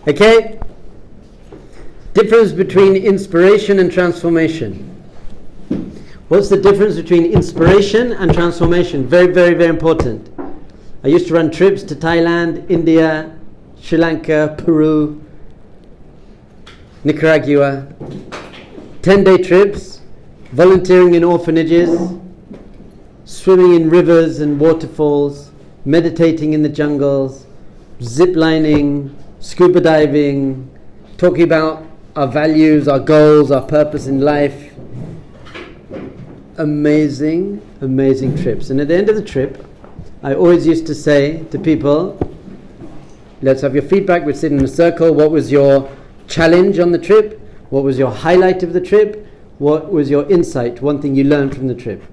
Okay? Difference between inspiration and transformation. What's the difference between inspiration and transformation? Very, very, very important. I used to run trips to Thailand, India, Sri Lanka, Peru, Nicaragua. 10-day trips, volunteering in orphanages, swimming in rivers and waterfalls, meditating in the jungles, zip lining, scuba diving, talking about our values, our goals, our purpose in life. Amazing, amazing trips. And at the end of the trip, I always used to say to people, let's have your feedback. We'd sit in a circle. What was your challenge on the trip? What was your highlight of the trip? What was your insight? One thing you learned from the trip.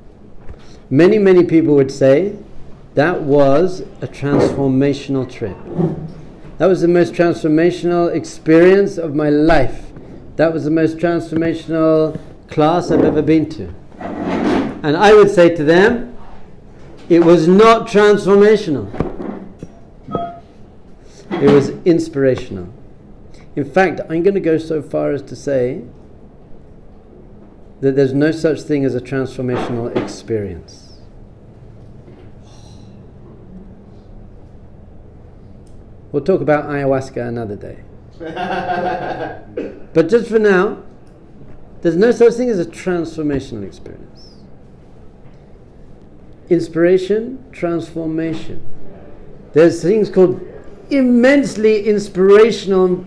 Many, many people would say that was a transformational trip. That was the most transformational experience of my life. That was the most transformational class I've ever been to. And I would say to them, it was not transformational. It was inspirational. In fact, I'm going to go so far as to say that there's no such thing as a transformational experience. We'll talk about ayahuasca another day. But just for now, there's no such thing as a transformational experience. Inspiration, transformation. There's things called immensely inspirational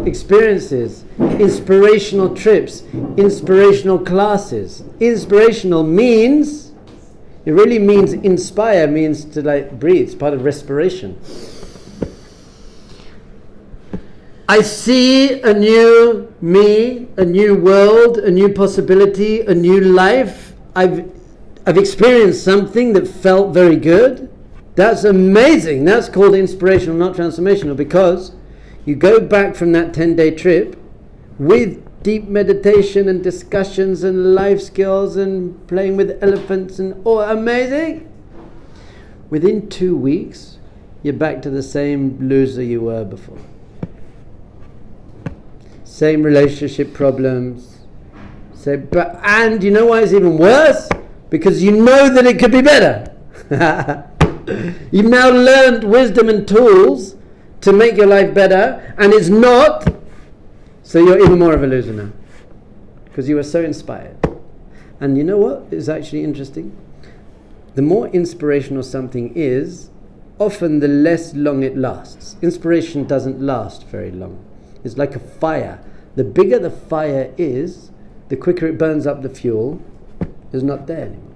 experiences, inspirational trips, inspirational classes. Inspirational means, it really means inspire, means to like breathe, it's part of respiration. I see a new me, a new world, a new possibility, a new life. I've experienced something that felt very good. That's amazing. That's called inspirational, not transformational, because you go back from that 10-day trip with deep meditation and discussions and life skills and playing with elephants and amazing. Within 2 weeks, you're back to the same loser you were before. Same relationship problems. And you know why it's even worse? Because you know that it could be better. You've now learned wisdom and tools to make your life better, and it's not, so you're even more of a loser now. Because you were so inspired. And you know what is actually interesting? The more inspirational something is, often the less long it lasts. Inspiration doesn't last very long. It's like a fire. The bigger the fire is, the quicker it burns up the fuel. It's not there anymore.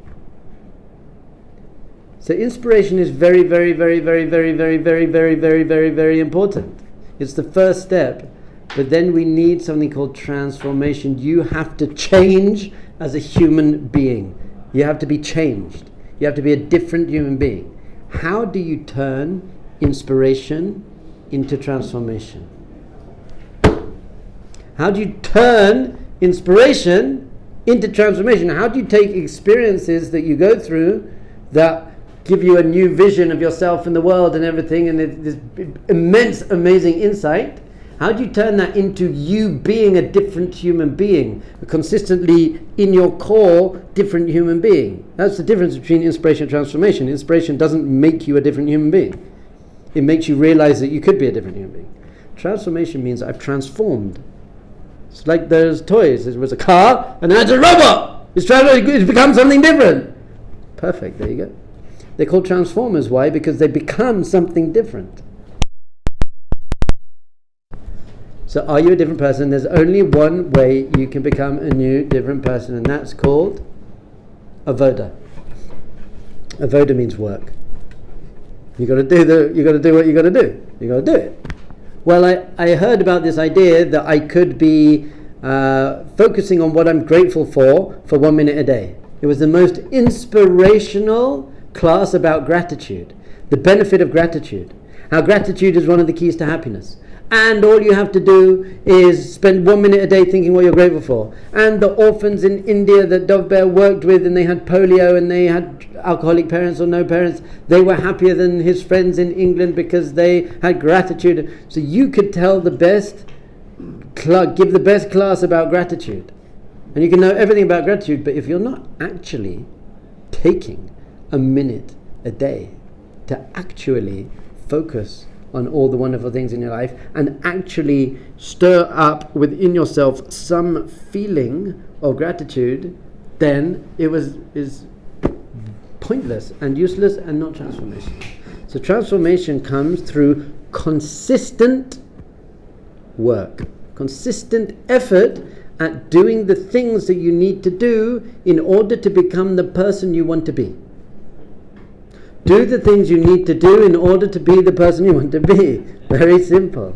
So inspiration is very, very, very, very, very, very, very, very, very, very, very important. It's the first step. But then we need something called transformation. You have to change as a human being. You have to be changed. You have to be a different human being. How do you turn inspiration into transformation? How do you turn inspiration into transformation? How do you take experiences that you go through that give you a new vision of yourself and the world and everything, and this immense, amazing insight? How do you turn that into you being a different human being, a consistently in your core different human being? That's the difference between inspiration and transformation. Inspiration doesn't make you a different human being. It makes you realize that you could be a different human being. Transformation means I've transformed. It's like those toys. It was a car, and now it's a robot. It's become something different. Perfect, there you go. They're called transformers. Why? Because they become something different. So are you a different person? There's only one way you can become a new, different person, and that's called avoda. Avoda means work. You got to do what you got to do. You got to do it. Well, I heard about this idea that I could be focusing on what I'm grateful for 1 minute a day. It was the most inspirational class about gratitude, the benefit of gratitude, how gratitude is one of the keys to happiness. and all you have to do is spend 1 minute a day thinking what you're grateful for. And the orphans in India that Dov Ber worked with, and they had polio and they had alcoholic parents or no parents, they were happier than his friends in England because they had gratitude. So you could tell the best, give the best class about gratitude, and you can know everything about gratitude, but if you're not actually taking a minute a day to actually focus on all the wonderful things in your life and actually stir up within yourself some feeling of gratitude, then is pointless and useless and not transformation. So transformation comes through consistent work, consistent effort at doing the things that you need to do in order to become the person you want to be. Do the things you need to do in order to be the person you want to be. Very simple.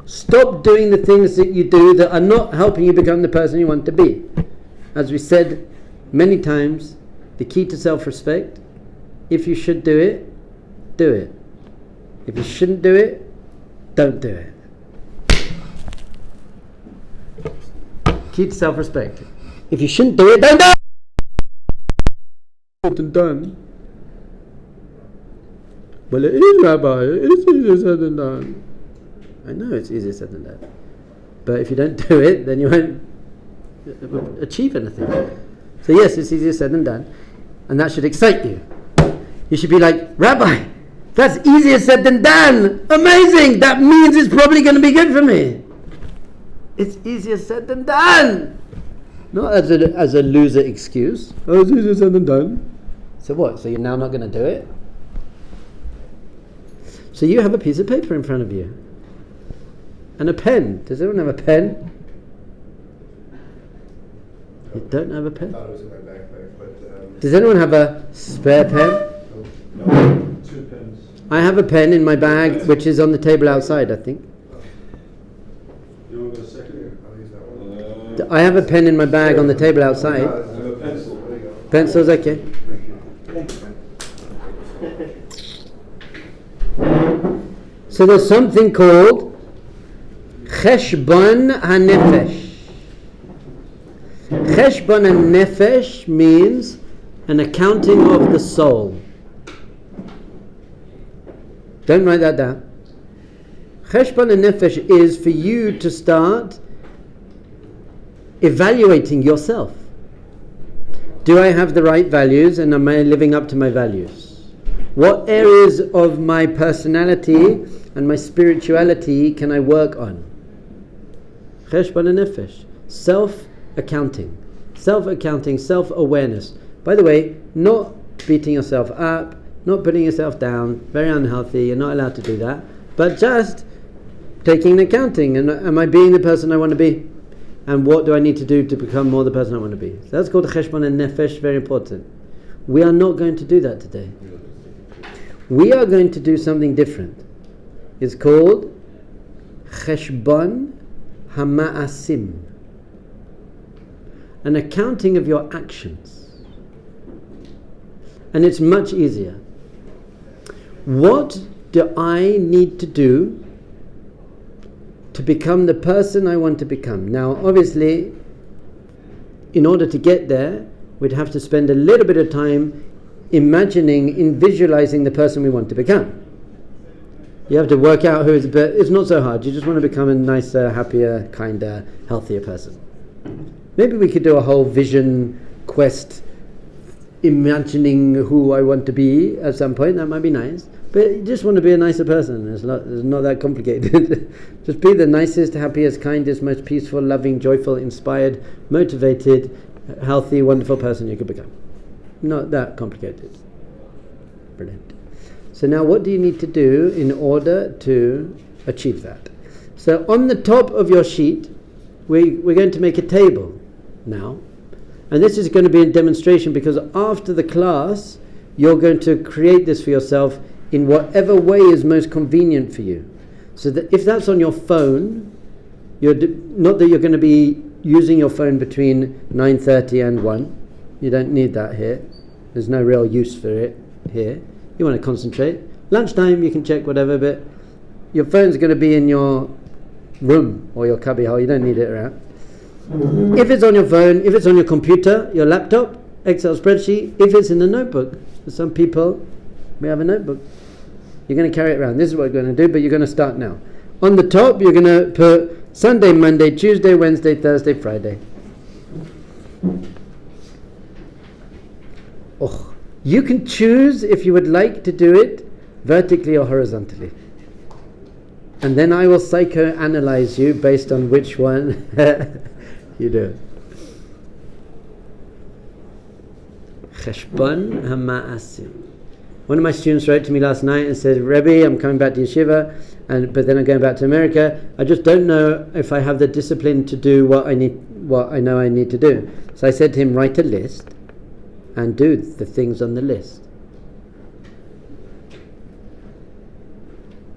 Stop doing the things that you do that are not helping you become the person you want to be. As we said many times, the key to self-respect: if you should do it, do it. If you shouldn't do it, don't do it. Key to self-respect: if you shouldn't do it, don't do it. And done. Well, it is, Rabbi. It is easier said than done. I know it's easier said than done, but if you don't do it, then you won't achieve anything. So yes, it's easier said than done, and that should excite you. You should be like, Rabbi, that's easier said than done. Amazing. That means it's probably going to be good for me. It's easier said than done. Not as a loser excuse. Oh, it's easier said than done. So what? So you're now not going to do it? So you have a piece of paper in front of you. And a pen. Does everyone have a pen? You don't have a pen? I thought it was in my backpack, but... Does anyone have a spare pen? No, 2 pens. I have a pen in my bag, which is on the table outside, I think. You want to go second here? I'll use that one. I have a pen in my bag on the table outside. I have a pencil. There you go. Pencil's okay. So there's something called Cheshbon HaNefesh. Cheshbon HaNefesh means an accounting of the soul. Don't write that down. Cheshbon HaNefesh is for you to start evaluating yourself. Do I have the right values, and am I living up to my values? What areas of my personality and my spirituality can I work on? Cheshbon HaNefesh. Self-accounting, self-awareness. By the way, not beating yourself up, not putting yourself down, very unhealthy, you're not allowed to do that, but just taking an accounting, and am I being the person I want to be? And what do I need to do to become more the person I want to be? So that's called Cheshbon HaNefesh, very important. We are not going to do that today. We are going to do something different. It's called Cheshbon HaMa'asim, an accounting of your actions. And it's much easier. What do I need to do to become the person I want to become? Now, obviously, in order to get there, we'd have to spend a little bit of time in visualizing the person we want to become. You have to work out who is, but it's not so hard. You just want to become a nicer, happier, kinder, healthier person. Maybe we could do a whole vision quest, imagining who I want to be at some point. That might be nice. But you just want to be a nicer person. It's not that complicated. Just be the nicest, happiest, kindest, most peaceful, loving, joyful, inspired, motivated, healthy, wonderful person you could become. Not that complicated. Brilliant. So now what do you need to do in order to achieve that? So on the top of your sheet, we're going to make a table now. And this is going to be a demonstration, because after the class, you're going to create this for yourself in whatever way is most convenient for you. So that if that's on your phone, not that you're going to be using your phone between 9:30 and 1. You don't need that here. There's no real use for it here. You want to concentrate. Lunchtime you can check whatever, but your phone's going to be in your room or your cubby hole. You don't need it around. If it's on your phone, if it's on your computer, your laptop, Excel spreadsheet, if it's in the notebook. For some people, we have a notebook. You're going to carry it around. This is what you're going to do, but you're going to start now. On the top, you're going to put Sunday, Monday, Tuesday, Wednesday, Thursday, Friday. Oh, you can choose if you would like to do it vertically or horizontally. And then I will psychoanalyze you based on which one you do. Cheshbon HaMa'asim. One of my students wrote to me last night and said, Rebbe, I'm coming back to yeshiva, but then I'm going back to America. I just don't know if I have the discipline to do what I know I need to do. So I said to him, write a list and do the things on the list.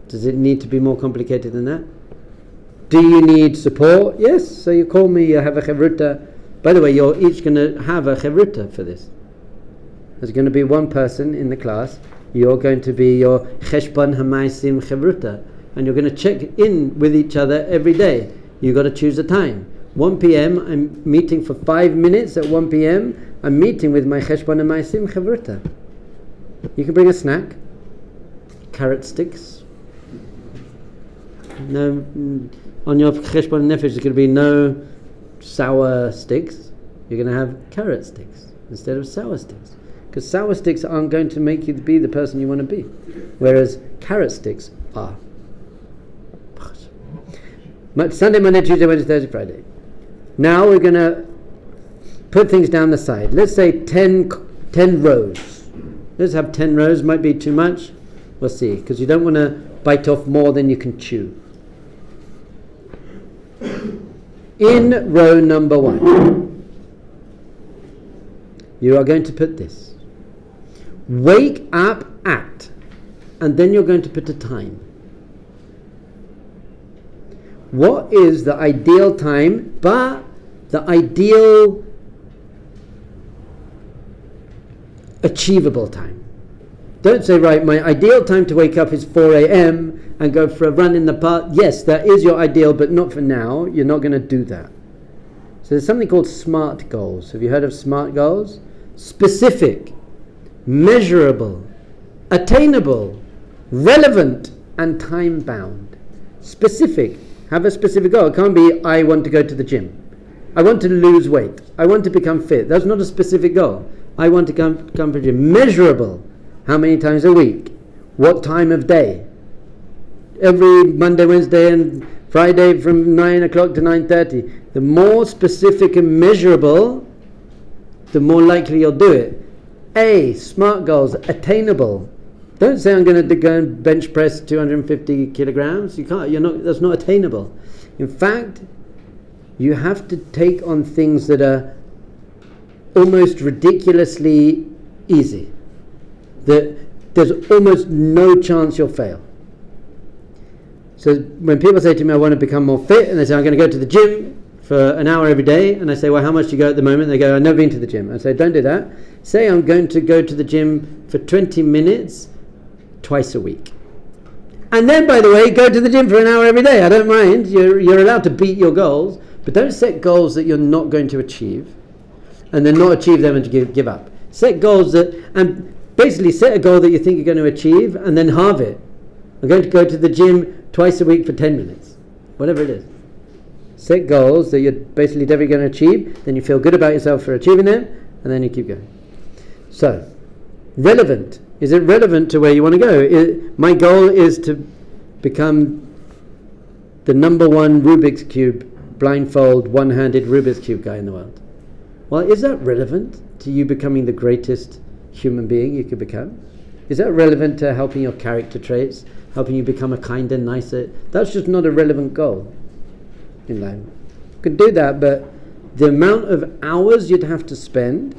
Does it need to be more complicated than that? Do you need support? Yes. So you call me, you have a chavruta. By the way, you're each going to have a chavruta for this. There's going to be one person in the class. You're going to be your Cheshbon HaMaisim Chavruta, and you're going to check in with each other every day. You've got to choose a time. 1 p.m. I'm meeting for 5 minutes at 1 p.m. I'm meeting with my Cheshbon HaMaisim Chavruta. You can bring a snack, carrot sticks. No, on your Cheshbon Nefesh there's going to be no sour sticks. You're going to have carrot sticks instead of sour sticks. Because sour sticks aren't going to make you be the person you want to be, whereas carrot sticks are. Sunday, Monday, Tuesday, Wednesday, Thursday, Friday. Now we're going to put things down the side. Let's say 10 rows. Let's have 10 rows. Might be too much. We'll see, because you don't want to bite off more than you can chew. In row number 1, you are going to put this. Wake up at, and then you're going to put a time. What is the ideal time, but the ideal achievable time? Don't say, right, my ideal time to wake up is 4 a.m. and go for a run in the park. Yes, that is your ideal, but not for now. You're not going to do that. So there's something called SMART goals. Have you heard of SMART goals? Specific, measurable, attainable, relevant, and time-bound. Specific. Have a specific goal. It can't be, I want to go to the gym. I want to lose weight. I want to become fit. That's not a specific goal. I want to come to the gym. Measurable. How many times a week? What time of day? Every Monday, Wednesday, and Friday from 9 o'clock to 9:30. The more specific and measurable, the more likely you'll do it. SMART goals, attainable. Don't say I'm going to go and bench press 250 kilograms. You can't. You're not. That's not attainable. In fact, you have to take on things that are almost ridiculously easy. That there's almost no chance you'll fail. So when people say to me, I want to become more fit, and they say, I'm going to go to the gym for an hour every day, and I say, well, how much do you go at the moment? They go, I've never been to the gym. I say, don't do that. Say I'm going to go to the gym for 20 minutes twice a week. And then, by the way, go to the gym for an hour every day. I don't mind. You're allowed to beat your goals, but don't set goals that you're not going to achieve, and then not achieve them and give up. Set goals and basically set a goal that you think you're going to achieve, and then halve it. I'm going to go to the gym twice a week for 10 minutes. Whatever it is. Set goals that you're basically never going to achieve, then you feel good about yourself for achieving them, and then you keep going. So, relevant. Is it relevant to where you want to go? My goal is to become the number one Rubik's Cube, blindfold, one-handed Rubik's Cube guy in the world. Well, is that relevant to you becoming the greatest human being you could become? Is that relevant to helping your character traits, helping you become a kinder, nicer? That's just not a relevant goal in life. You could do that, but the amount of hours you'd have to spend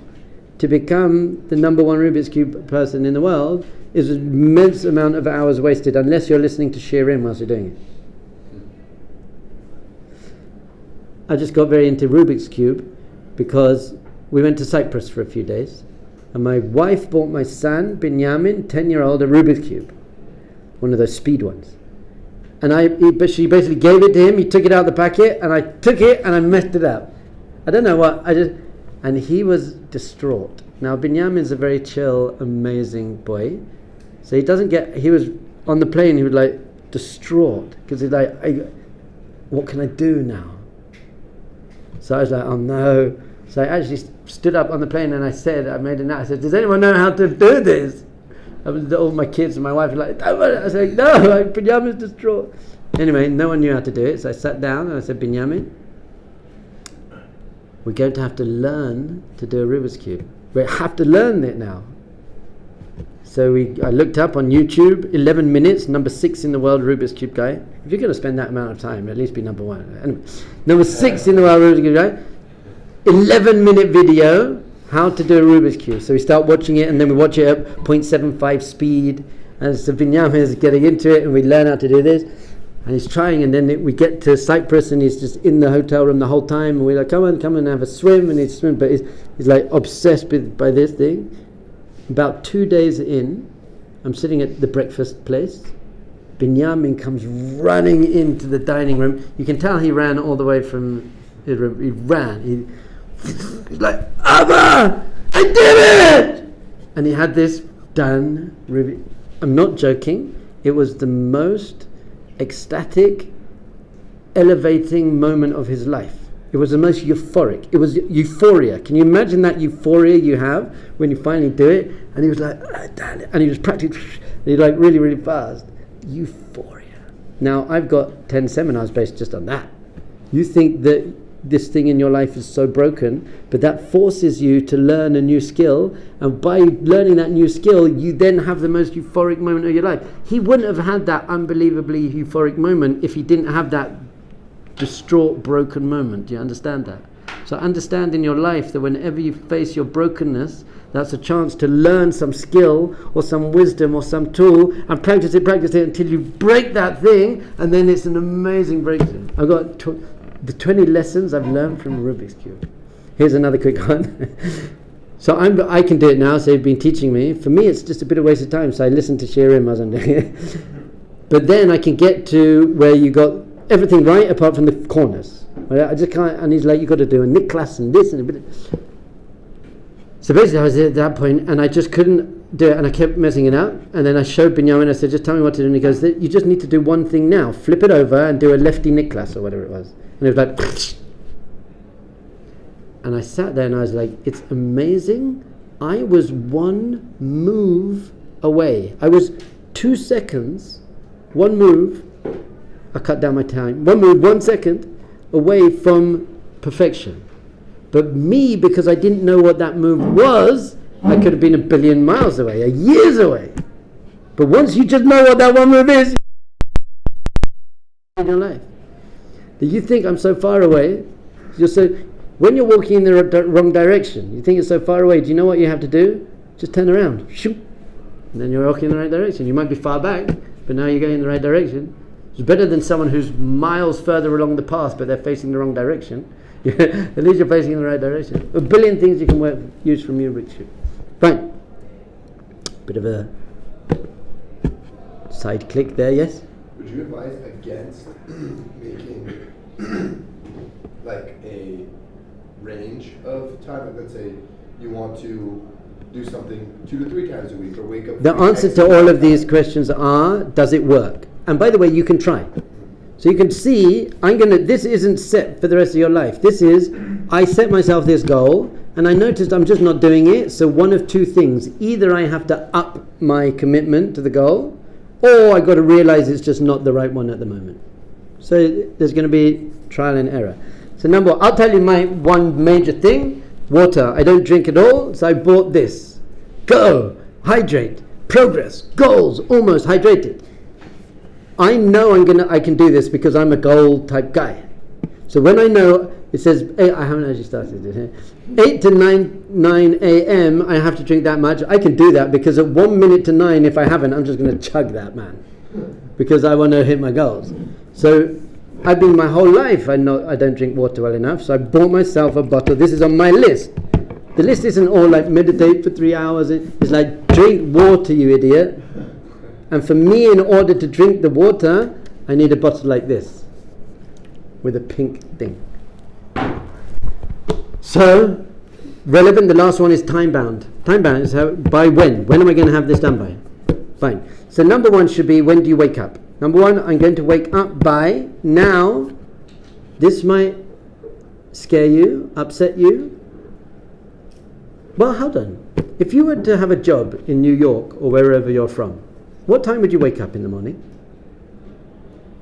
to become the number one Rubik's Cube person in the world is an immense amount of hours wasted, unless you're listening to Shirin whilst you're doing it. I just got very into Rubik's Cube because we went to Cyprus for a few days, and my wife bought my son, Binyamin, 10-year-old, a Rubik's Cube. one of those speed ones. But she basically gave it to him. He took it out of the packet, and I took it and I messed it up. I don't know what and he was distraught. Now Binyamin's a very chill, amazing boy, so he was on the plane. He was like distraught because he's like, what can I do now? So I was like, oh no. So I actually stood up on the plane and I made a note. I said, does anyone know how to do this? All my kids and my wife were like, I was like, no, Binyamin's distraught. Anyway, no one knew how to do it, so I sat down and I said, Binyamin, we're going to have to learn to do a Rubik's Cube. We have to learn it now. So I looked up on YouTube, 11 minutes, number 6 in the world Rubik's Cube guy. If you're going to spend that amount of time, at least be number 1. Anyway, number 6 in the world Rubik's Cube guy. 11-minute video, how to do a Rubik's Cube. So we start watching it, and then we watch it at 0.75 speed. And so Binyamin is getting into it, and we learn how to do this. And he's trying, and then we get to Cyprus, and he's just in the hotel room the whole time. And we're like, come on, have a swim. And he's swimming, but he's like obsessed by this thing. About 2 days in, I'm sitting at the breakfast place. Binyamin comes running into the dining room. You can tell he ran all the way from his room. He ran. He's like, Abba, I did it! And he had this done. I'm not joking. It was the most ecstatic, elevating moment of his life. It was the most euphoric. It was euphoria. Can you imagine that euphoria you have when you finally do it? And he was like, and he was practicing, like really, really fast. Euphoria. Now, I've got 10 seminars based just on that. You think that this thing in your life is so broken, but that forces you to learn a new skill, and by learning that new skill, you then have the most euphoric moment of your life. He wouldn't have had that unbelievably euphoric moment if he didn't have that distraught, broken moment. Do you understand that? So understand in your life that whenever you face your brokenness, that's a chance to learn some skill or some wisdom or some tool, and practice it until you break that thing, and then it's an amazing breakthrough. I've got the 20 lessons I've learned from Rubik's Cube. Here's another quick one. So I can do it now, so you've been teaching me. For me, it's just a bit of waste of time, so I listen to Shirim as I'm doing it. But then I can get to where you got everything right apart from the corners. I just can't, and he's like, you've got to do a Niklas and this and a bit. So basically I was at that point and I just couldn't do it, and I kept messing it up, and then I showed Binyamin, I said, just tell me what to do, and he goes, you just need to do one thing now, flip it over and do a lefty Niklas or whatever it was. And it was like, and I sat there and I was like, it's amazing. I was one move away. I was 2 seconds, one move, I cut down my time, one move, 1 second away from perfection. But me, because I didn't know what that move was, I could have been a billion miles away, a years away. But once you just know what that one move is in your life, that you think I'm so far away, when you're walking in the wrong direction, you think it's so far away, do you know what you have to do? Just turn around, shoot, and then you're walking in the right direction. You might be far back, but now you're going in the right direction. It's better than someone who's miles further along the path, but they're facing the wrong direction. At least you're facing in the right direction. A billion things you can use from your Richard. Right. Bit of a side click there, yes? Would you advise against making like a range of time? Like, let's say you want to do something 2 to 3 times a week, or wake up. The answer to all of these questions are, does it work? And by the way, you can try. So you can see, this isn't set for the rest of your life. This is, I set myself this goal, and I noticed I'm just not doing it. So one of 2 things. Either I have to up my commitment to the goal, or I got to realize it's just not the right one at the moment. So there's going to be trial and error. So number 1, I'll tell you my one major thing, water. I don't drink at all, so I bought this. Go, hydrate, progress, goals, almost hydrated. I know I can do this because I'm a goal type guy. So when I know it says, I haven't actually started it here, 8 to 9 a.m. I have to drink that much. I can do that because at 1 minute to 9, if I haven't, I'm just going to chug that, man, because I want to hit my goals. So I've been my whole life, I don't drink water well enough, so I bought myself a bottle. This is on my list. The list isn't all like meditate for 3 hours. It's like, drink water, you idiot. And for me, in order to drink the water, I need a bottle like this with a pink thing. So, relevant, the last one is time bound. Time bound is by when? When am I going to have this done by? Fine. So number one should be, when do you wake up? Number one, I'm going to wake up by now. This might scare you, upset you. Well, hold on. If you were to have a job in New York or wherever you're from, what time would you wake up in the morning?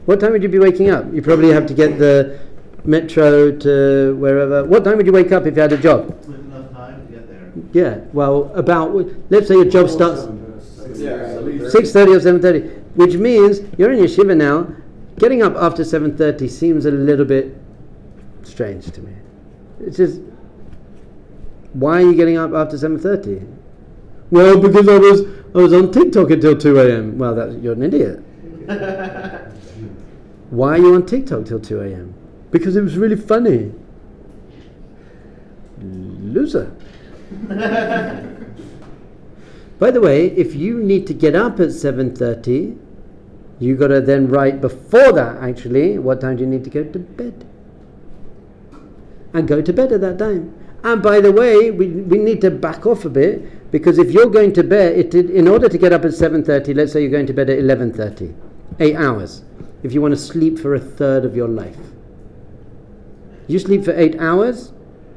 What time would you be waking up? You probably have to get the metro to wherever. What time would you wake up if you had a job? With enough time to get there. Yeah, well, let's say your job starts 6:30 or 7:30, which means you're in your shiva now. Getting up after 7:30 seems a little bit strange to me. It's just, why are you getting up after 7:30? Well, because I was on TikTok until 2 a.m. Well, you're an idiot. Why are you on TikTok till 2 a.m.? Because it was really funny. Loser. By the way, if you need to get up at 7:30, you got to then write before that, actually, what time do you need to go to bed? And go to bed at that time. And by the way, we need to back off a bit, because if you're going to bed, in order to get up at 7:30, let's say you're going to bed at 11:30, 8 hours. If you want to sleep for a third of your life. You sleep for 8 hours,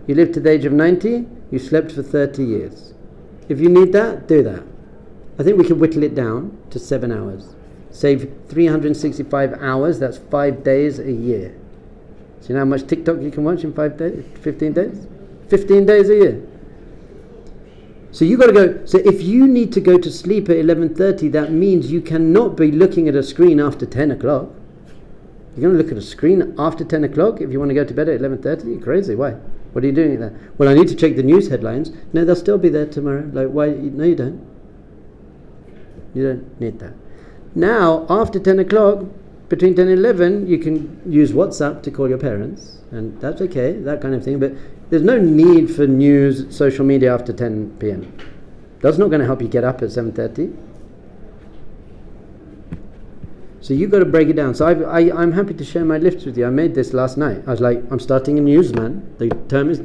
you live to the age of 90, you slept for 30 years. If you need that, do that. I think we can whittle it down to 7 hours. Save 365 hours, that's 5 days a year. So you know how much TikTok you can watch in 5 days, 15 days? 15 days a year. So you got to go. So if you need to go to sleep at 11:30, that means you cannot be looking at a screen after 10 o'clock. You're going to look at a screen after 10 o'clock if you want to go to bed at 11:30? You're crazy. Why? What are you doing there? Well, I need to check the news headlines. No, they'll still be there tomorrow. Like, why? No, you don't. You don't need that. Now, after 10 o'clock, between 10 and 11, you can use WhatsApp to call your parents, and that's okay, that kind of thing. But there's no need for news, social media after 10 p.m. That's not going to help you get up at 7:30. So you've got to break it down. So I'm happy to share my list with you. I made this last night. I was like, I'm starting a new Zman. The term is,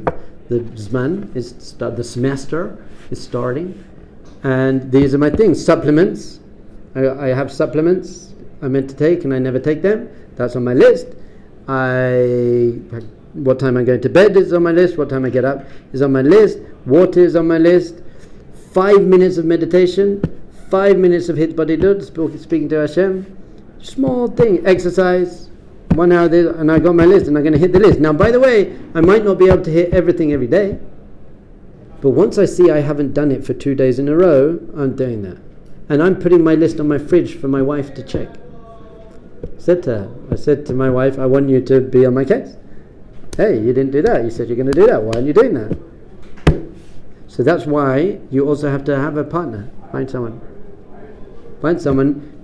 the Zman is, the semester is starting. And these are my things. Supplements. I have supplements I meant to take and I never take them. That's on my list. What time I'm going to bed is on my list. What time I get up is on my list. Water is on my list. 5 minutes of meditation. 5 minutes of hit body dud, speaking to Hashem. Small thing. Exercise. 1 hour there, and I got my list, and I'm going to hit the list. Now, by the way, I might not be able to hit everything every day, but once I see I haven't done it for 2 days in a row, I'm doing that. And I'm putting my list on my fridge for my wife to check. I said to my wife, I want you to be on my case. Hey, you didn't do that. You said you're going to do that. Why aren't you doing that? So that's why you also have to have a partner. Find someone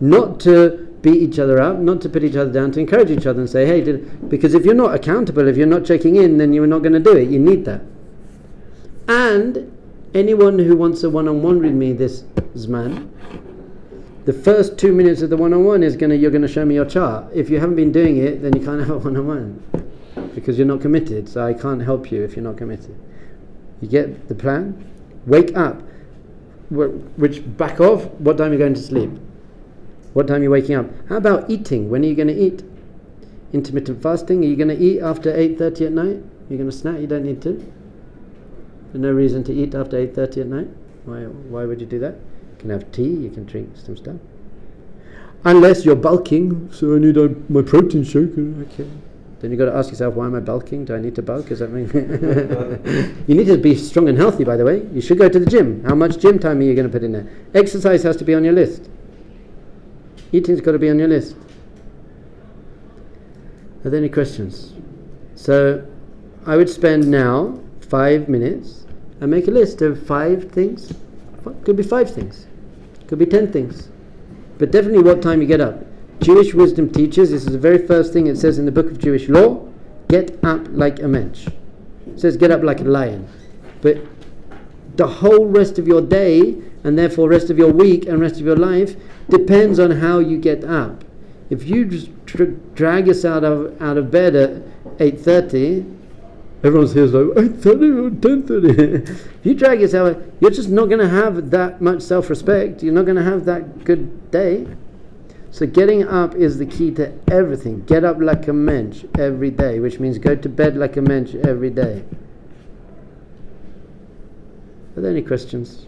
not to beat each other up, not to put each other down, to encourage each other and say, hey, because if you're not accountable, if you're not checking in, then you're not going to do it. You need that. And anyone who wants a one-on-one with me this Zman, the first 2 minutes of the one-on-one is you're going to show me your chart. If you haven't been doing it, then you can't have a one-on-one because you're not committed. So I can't help you if you're not committed. You get the plan? Wake up. Which back off, what time are you going to sleep? What time are you waking up? How about eating? When are you going to eat? Intermittent fasting? Are you going to eat after 8:30 at night? You're going to snack? You don't need to. There's no reason to eat after 8:30 at night. Why would you do that? You can have tea, you can drink some stuff. Unless you're bulking, so I need my protein shake. Okay. Then you've got to ask yourself, why am I bulking? Do I need to bulk? Is that mean? You need to be strong and healthy, by the way. You should go to the gym. How much gym time are you going to put in there? Exercise has to be on your list. Eating's got to be on your list. Are there any questions? So I would spend now 5 minutes and make a list of 5 things. Could be 5 things. Could be 10 things. But definitely what time you get up. Jewish wisdom teaches, this is the very first thing it says in the book of Jewish law, get up like a mensch. It says get up like a lion. But the whole rest of your day and therefore rest of your week and rest of your life depends on how you get up. If you just drag yourself out of bed at 8:30, everyone's here like 8:30 or 10:30. If you drag yourself, you're just not going to have that much self-respect. You're not going to have that good day. So getting up is the key to everything. Get up like a mensch every day, which means go to bed like a mensch every day. Are there any questions?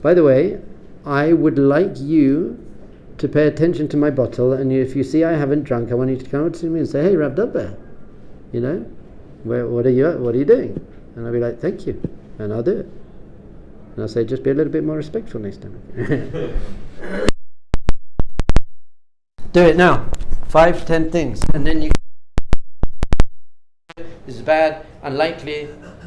By the way, I would like you to pay attention to my bottle, and if you see I haven't drunk, I want you to come up to me and say, "Hey, Rav Dov Ber, what are you doing?" And I'll be like, "Thank you," and I'll do it. And I'll say, "Just be a little bit more respectful next time." Do it now. 5-10 things, and then you. This is bad, unlikely.